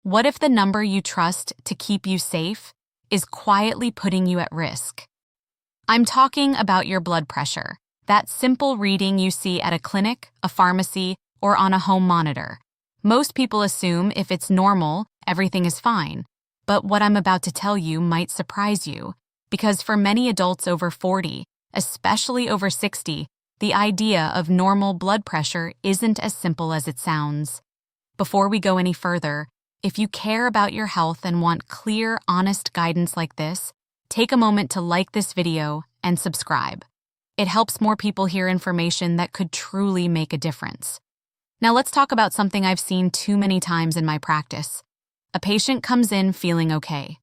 What if the number you trust to keep you safe is quietly putting you at risk? I'm talking about your blood pressure, that simple reading you see at a clinic, a pharmacy, or on a home monitor. Most people assume if it's normal, everything is fine. But what I'm about to tell you might surprise you, because for many adults over 40, especially over 60, the idea of normal blood pressure isn't as simple as it sounds. Before we go any further, if you care about your health and want clear, honest guidance like this, take a moment to like this video and subscribe. It helps more people hear information that could truly make a difference. Now let's talk about something I've seen too many times in my practice. A patient comes in feeling okay.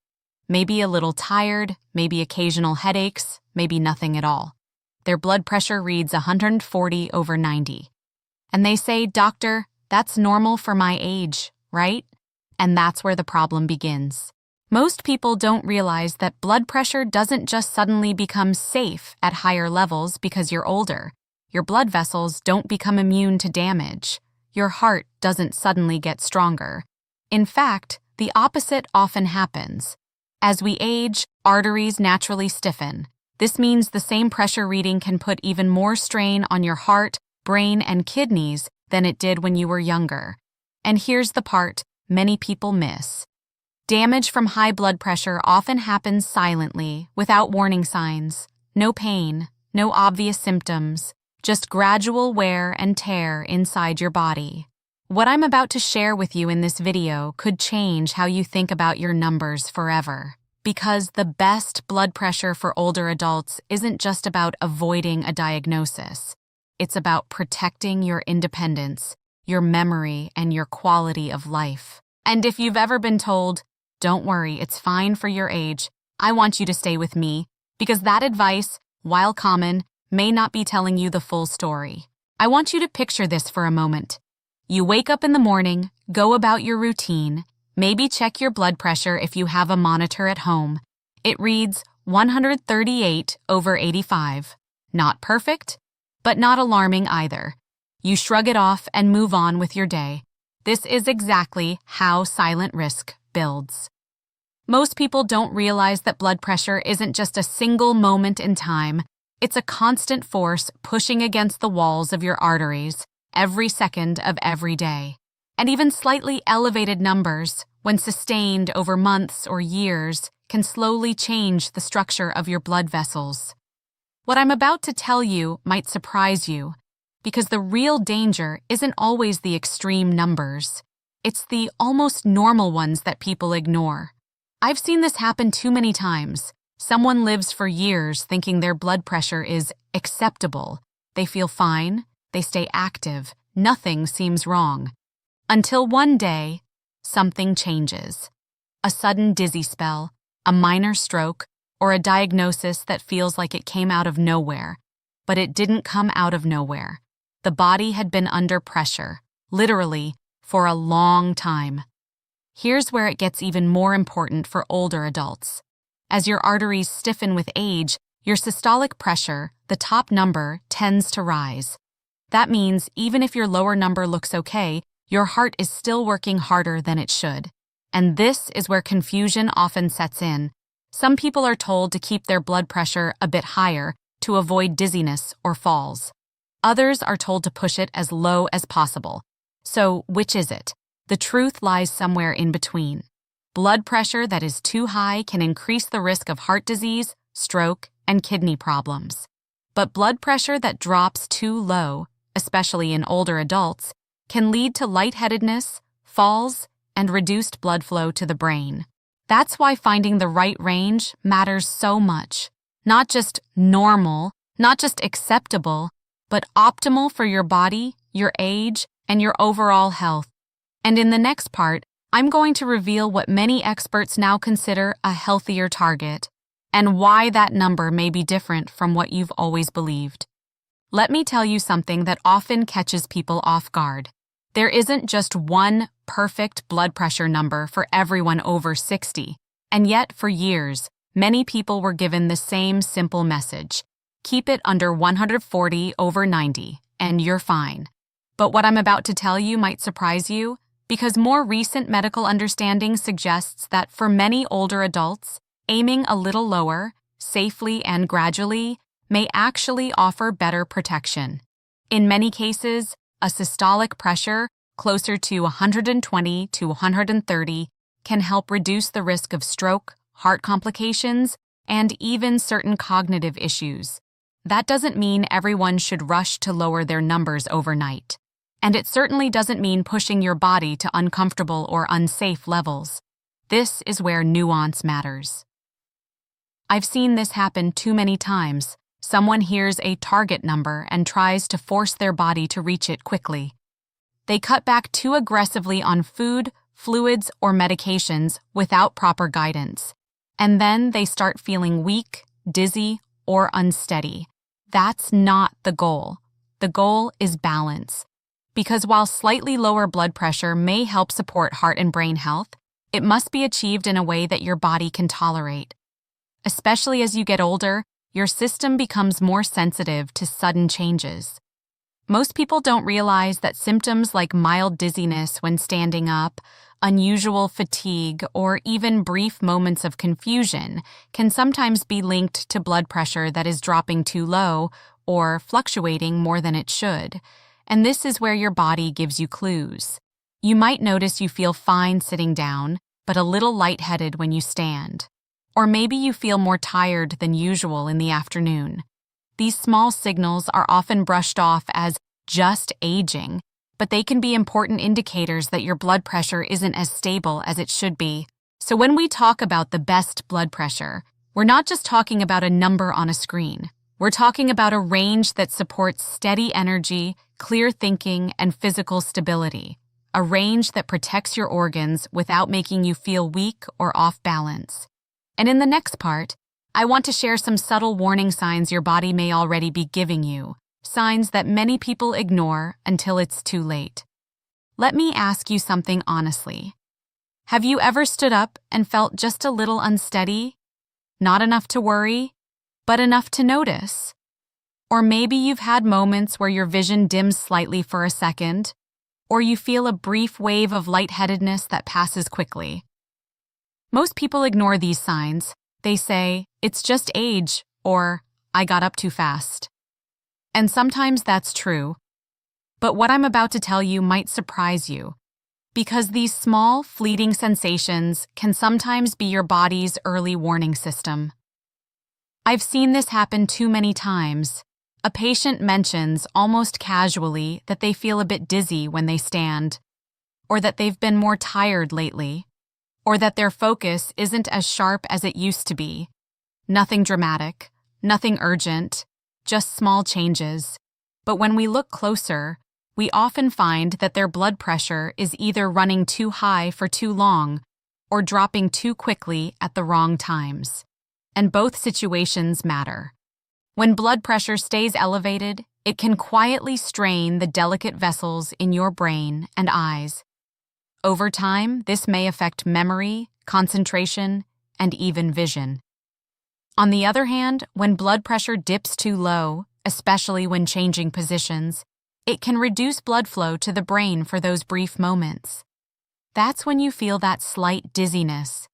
Maybe a little tired, maybe occasional headaches, maybe nothing at all. Their blood pressure reads 140/90. And they say, "Doctor, that's normal for my age, right?" And that's where the problem begins. Most people don't realize that blood pressure doesn't just suddenly become safe at higher levels because you're older. Your blood vessels don't become immune to damage. Your heart doesn't suddenly get stronger. In fact, the opposite often happens. As we age, arteries naturally stiffen. This means the same pressure reading can put even more strain on your heart, brain, and kidneys than it did when you were younger. And here's the part many people miss. Damage from high blood pressure often happens silently, without warning signs. No pain, no obvious symptoms, just gradual wear and tear inside your body. What I'm about to share with you in this video could change how you think about your numbers forever. Because the best blood pressure for older adults isn't just about avoiding a diagnosis. It's about protecting your independence, your memory, and your quality of life. And if you've ever been told, "Don't worry, it's fine for your age," I want you to stay with me, because that advice, while common, may not be telling you the full story. I want you to picture this for a moment. You wake up in the morning, go about your routine, maybe check your blood pressure if you have a monitor at home. It reads 138/85. Not perfect, but not alarming either. You shrug it off and move on with your day. This is exactly how silent risk builds. Most people don't realize that blood pressure isn't just a single moment in time. It's a constant force pushing against the walls of your arteries every second of every day. And even slightly elevated numbers, when sustained over months or years, can slowly change the structure of your blood vessels. What I'm about to tell you might surprise you, because the real danger isn't always the extreme numbers. It's the almost normal ones that people ignore. I've seen this happen too many times. Someone lives for years thinking their blood pressure is acceptable. They feel fine, they stay active, nothing seems wrong. Until one day, something changes. A sudden dizzy spell, a minor stroke, or a diagnosis that feels like it came out of nowhere. But it didn't come out of nowhere. The body had been under pressure, literally, for a long time. Here's where it gets even more important for older adults. As your arteries stiffen with age, your systolic pressure, the top number, tends to rise. That means even if your lower number looks okay, your heart is still working harder than it should. And this is where confusion often sets in. Some people are told to keep their blood pressure a bit higher to avoid dizziness or falls. Others are told to push it as low as possible. So, which is it? The truth lies somewhere in between. Blood pressure that is too high can increase the risk of heart disease, stroke, and kidney problems. But blood pressure that drops too low, especially in older adults, can lead to lightheadedness, falls, and reduced blood flow to the brain. That's why finding the right range matters so much. Not just normal, not just acceptable, but optimal for your body, your age, and your overall health. And in the next part, I'm going to reveal what many experts now consider a healthier target, and why that number may be different from what you've always believed. Let me tell you something that often catches people off guard. There isn't just one perfect blood pressure number for everyone over 60, and yet for years, many people were given the same simple message: keep it under 140/90, and you're fine. But what I'm about to tell you might surprise you. because more recent medical understanding suggests that for many older adults, aiming a little lower, safely and gradually, may actually offer better protection. In many cases, a systolic pressure closer to 120 to 130 can help reduce the risk of stroke, heart complications, and even certain cognitive issues. That doesn't mean everyone should rush to lower their numbers overnight. And it certainly doesn't mean pushing your body to uncomfortable or unsafe levels. This is where nuance matters. I've seen this happen too many times. Someone hears a target number and tries to force their body to reach it quickly. They cut back too aggressively on food, fluids, or medications without proper guidance. And then they start feeling weak, dizzy, or unsteady. That's not the goal. The goal is balance. Because while slightly lower blood pressure may help support heart and brain health, it must be achieved in a way that your body can tolerate. Especially as you get older, your system becomes more sensitive to sudden changes. Most people don't realize that symptoms like mild dizziness when standing up, unusual fatigue, or even brief moments of confusion can sometimes be linked to blood pressure that is dropping too low or fluctuating more than it should. And this is where your body gives you clues. You might notice you feel fine sitting down, but a little lightheaded when you stand. Or maybe you feel more tired than usual in the afternoon. These small signals are often brushed off as just aging, but they can be important indicators that your blood pressure isn't as stable as it should be. So when we talk about the best blood pressure, we're not just talking about a number on a screen. We're talking about a range that supports steady energy, clear thinking, and physical stability. A range that protects your organs without making you feel weak or off balance. And in the next part, I want to share some subtle warning signs your body may already be giving you, signs that many people ignore until it's too late. Let me ask you something honestly. Have you ever stood up and felt just a little unsteady? Not enough to worry, but enough to notice? Or maybe you've had moments where your vision dims slightly for a second, or you feel a brief wave of lightheadedness that passes quickly. Most people ignore these signs. They say, "It's just age," or "I got up too fast." And sometimes that's true. But what I'm about to tell you might surprise you, because these small, fleeting sensations can sometimes be your body's early warning system. I've seen this happen too many times. A patient mentions almost casually that they feel a bit dizzy when they stand, or that they've been more tired lately, or that their focus isn't as sharp as it used to be. Nothing dramatic, nothing urgent, just small changes. But when we look closer, we often find that their blood pressure is either running too high for too long or dropping too quickly at the wrong times. And both situations matter. When blood pressure stays elevated, it can quietly strain the delicate vessels in your brain and eyes. Over time, this may affect memory, concentration, and even vision. On the other hand, when blood pressure dips too low, especially when changing positions, it can reduce blood flow to the brain for those brief moments. That's when you feel that slight dizziness,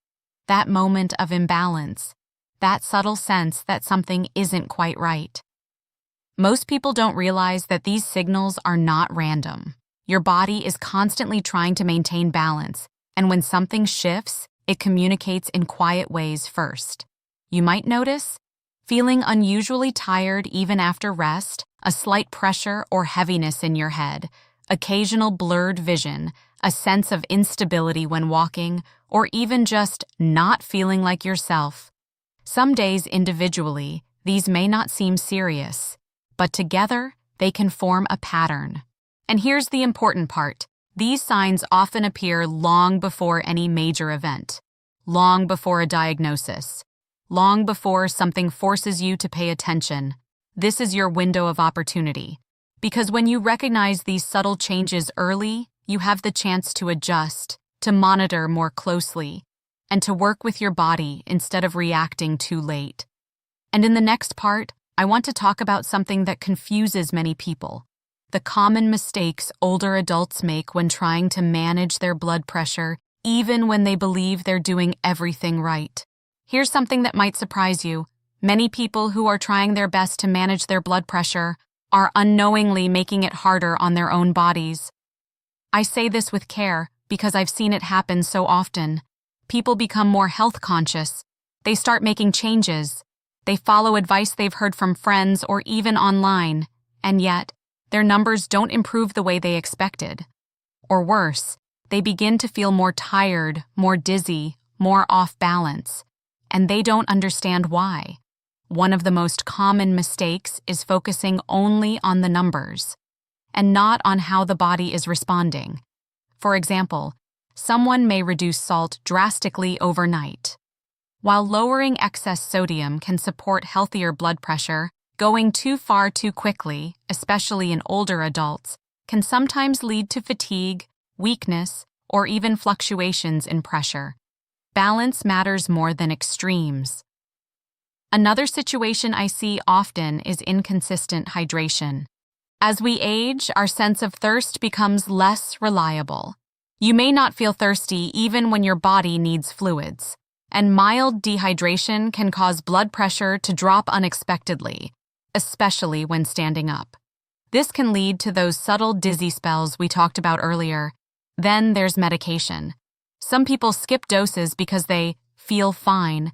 that moment of imbalance, that subtle sense that something isn't quite right. Most people don't realize that these signals are not random. Your body is constantly trying to maintain balance, and when something shifts, it communicates in quiet ways first. You might notice feeling unusually tired even after rest, a slight pressure or heaviness in your head, occasional blurred vision, a sense of instability when walking, or even just not feeling like yourself. Some days individually, these may not seem serious, but together they can form a pattern. And here's the important part. These signs often appear long before any major event, long before a diagnosis, long before something forces you to pay attention. This is your window of opportunity. Because when you recognize these subtle changes early, you have the chance to adjust, to monitor more closely, and to work with your body instead of reacting too late. And in the next part, I want to talk about something that confuses many people, the common mistakes older adults make when trying to manage their blood pressure, even when they believe they're doing everything right. Here's something that might surprise you. Many people who are trying their best to manage their blood pressure are unknowingly making it harder on their own bodies. I say this with care because I've seen it happen so often. People become more health conscious. They start making changes. They follow advice they've heard from friends or even online, and yet, their numbers don't improve the way they expected. Or worse, they begin to feel more tired, more dizzy, more off balance, and they don't understand why. One of the most common mistakes is focusing only on the numbers and not on how the body is responding. For example, someone may reduce salt drastically overnight. While lowering excess sodium can support healthier blood pressure, going too far too quickly, especially in older adults, can sometimes lead to fatigue, weakness, or even fluctuations in pressure. Balance matters more than extremes. Another situation I see often is inconsistent hydration. As we age, our sense of thirst becomes less reliable. You may not feel thirsty even when your body needs fluids, and mild dehydration can cause blood pressure to drop unexpectedly, especially when standing up. This can lead to those subtle dizzy spells we talked about earlier. Then there's medication. Some people skip doses because they feel fine.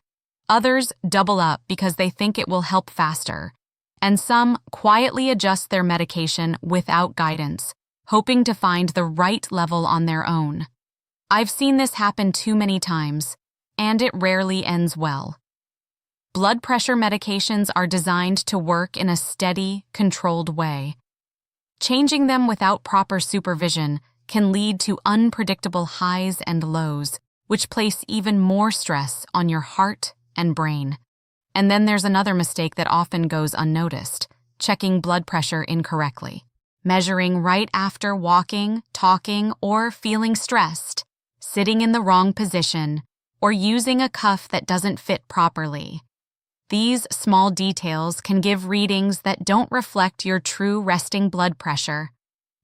Others double up because they think it will help faster. And some quietly adjust their medication without guidance, hoping to find the right level on their own. I've seen this happen too many times, and it rarely ends well. Blood pressure medications are designed to work in a steady, controlled way. Changing them without proper supervision can lead to unpredictable highs and lows, which place even more stress on your heart and brain. And then there's another mistake that often goes unnoticed: checking blood pressure incorrectly. Measuring right after walking, talking, or feeling stressed, sitting in the wrong position, or using a cuff that doesn't fit properly. These small details can give readings that don't reflect your true resting blood pressure,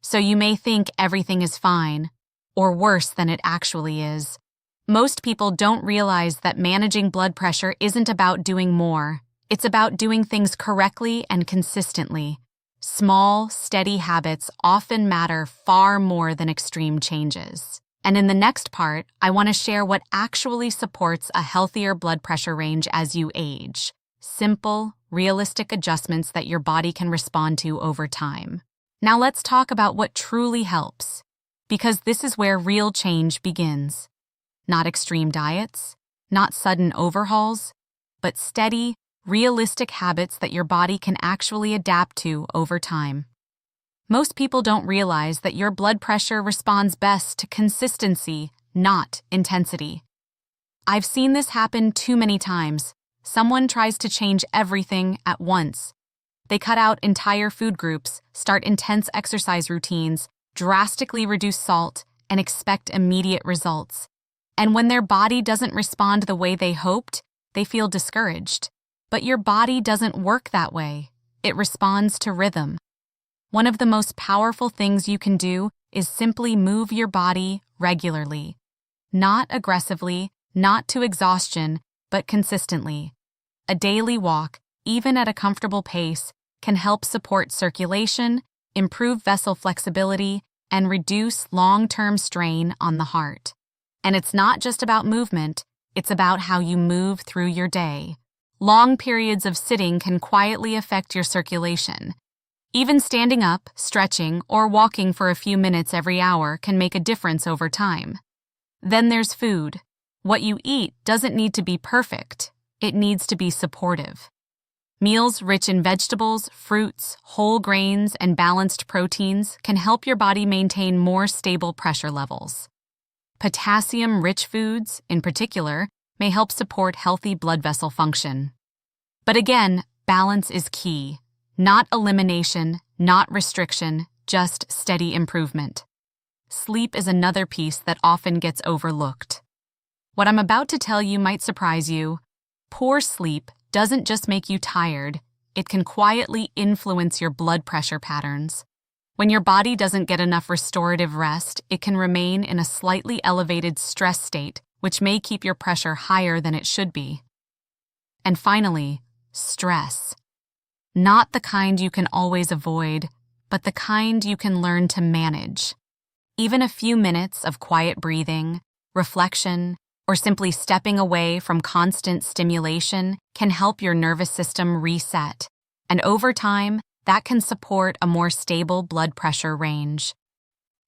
so you may think everything is fine, or worse than it actually is. Most people don't realize that managing blood pressure isn't about doing more. It's about doing things correctly and consistently. Small, steady habits often matter far more than extreme changes. And in the next part, I want to share what actually supports a healthier blood pressure range as you age. Simple, realistic adjustments that your body can respond to over time. Now let's talk about what truly helps, because this is where real change begins. Not extreme diets, not sudden overhauls, but steady, realistic habits that your body can actually adapt to over time. Most people don't realize that your blood pressure responds best to consistency, not intensity. I've seen this happen too many times. Someone tries to change everything at once. They cut out entire food groups, start intense exercise routines, drastically reduce salt, and expect immediate results. And when their body doesn't respond the way they hoped, they feel discouraged. But your body doesn't work that way. It responds to rhythm. One of the most powerful things you can do is simply move your body regularly. Not aggressively, not to exhaustion, but consistently. A daily walk, even at a comfortable pace, can help support circulation, improve vessel flexibility, and reduce long-term strain on the heart. And it's not just about movement, it's about how you move through your day. Long periods of sitting can quietly affect your circulation. Even standing up, stretching, or walking for a few minutes every hour can make a difference over time. Then there's food. What you eat doesn't need to be perfect. It needs to be supportive. Meals rich in vegetables, fruits, whole grains, and balanced proteins can help your body maintain more stable pressure levels. Potassium-rich foods, in particular, may help support healthy blood vessel function. But again, balance is key. Not elimination, not restriction, just steady improvement. Sleep is another piece that often gets overlooked. What I'm about to tell you might surprise you. Poor sleep doesn't just make you tired, it can quietly influence your blood pressure patterns. When your body doesn't get enough restorative rest, it can remain in a slightly elevated stress state, which may keep your pressure higher than it should be. And finally, stress. Not the kind you can always avoid, but the kind you can learn to manage. Even a few minutes of quiet breathing, reflection, or simply stepping away from constant stimulation can help your nervous system reset, and over time, that can support a more stable blood pressure range.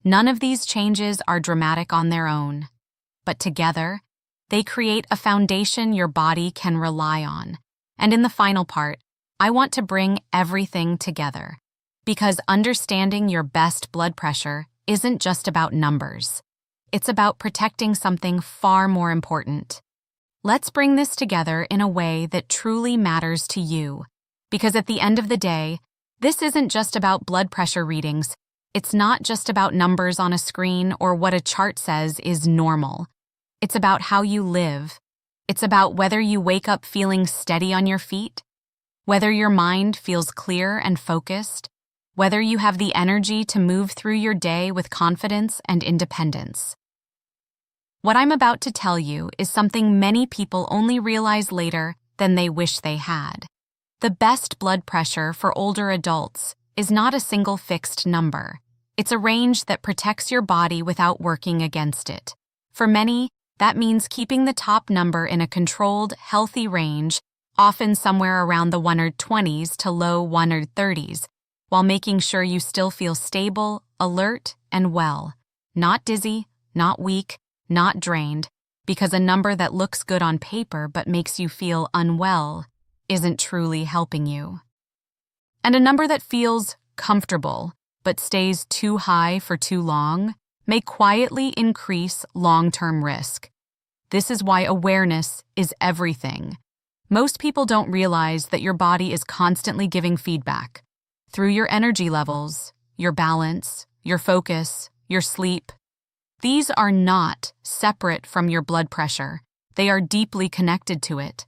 None of these changes are dramatic on their own, but together, they create a foundation your body can rely on. And in the final part, I want to bring everything together, because understanding your best blood pressure isn't just about numbers. It's about protecting something far more important. Let's bring this together in a way that truly matters to you, because at the end of the day, this isn't just about blood pressure readings. It's not just about numbers on a screen or what a chart says is normal. It's about how you live. It's about whether you wake up feeling steady on your feet, whether your mind feels clear and focused, whether you have the energy to move through your day with confidence and independence. What I'm about to tell you is something many people only realize later than they wish they had. The best blood pressure for older adults is not a single fixed number. It's a range that protects your body without working against it. For many, that means keeping the top number in a controlled, healthy range, often somewhere around the 120s to low 130s, while making sure you still feel stable, alert, and well. Not dizzy, not weak, not drained, because a number that looks good on paper but makes you feel unwell isn't truly helping you. And a number that feels comfortable but stays too high for too long may quietly increase long-term risk. This is why awareness is everything. Most people don't realize that your body is constantly giving feedback through your energy levels, your balance, your focus, your sleep. These are not separate from your blood pressure. They are deeply connected to it.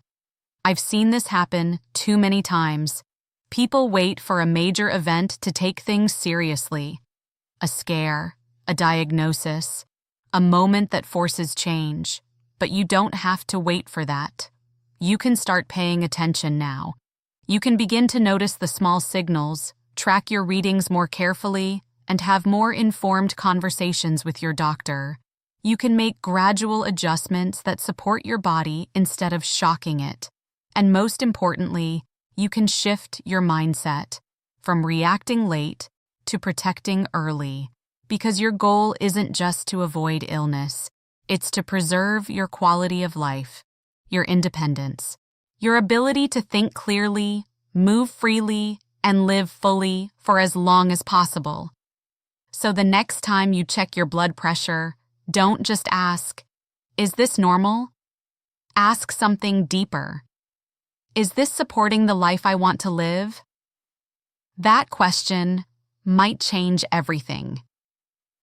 I've seen this happen too many times. People wait for a major event to take things seriously. A scare, a diagnosis, a moment that forces change. But you don't have to wait for that. You can start paying attention now. You can begin to notice the small signals, track your readings more carefully, and have more informed conversations with your doctor. You can make gradual adjustments that support your body instead of shocking it. And most importantly, you can shift your mindset from reacting late to protecting early, because your goal isn't just to avoid illness. It's to preserve your quality of life, your independence, your ability to think clearly, move freely, and live fully for as long as possible. So the next time you check your blood pressure, don't just ask, "Is this normal?" Ask something deeper. Is this supporting the life I want to live? That question might change everything.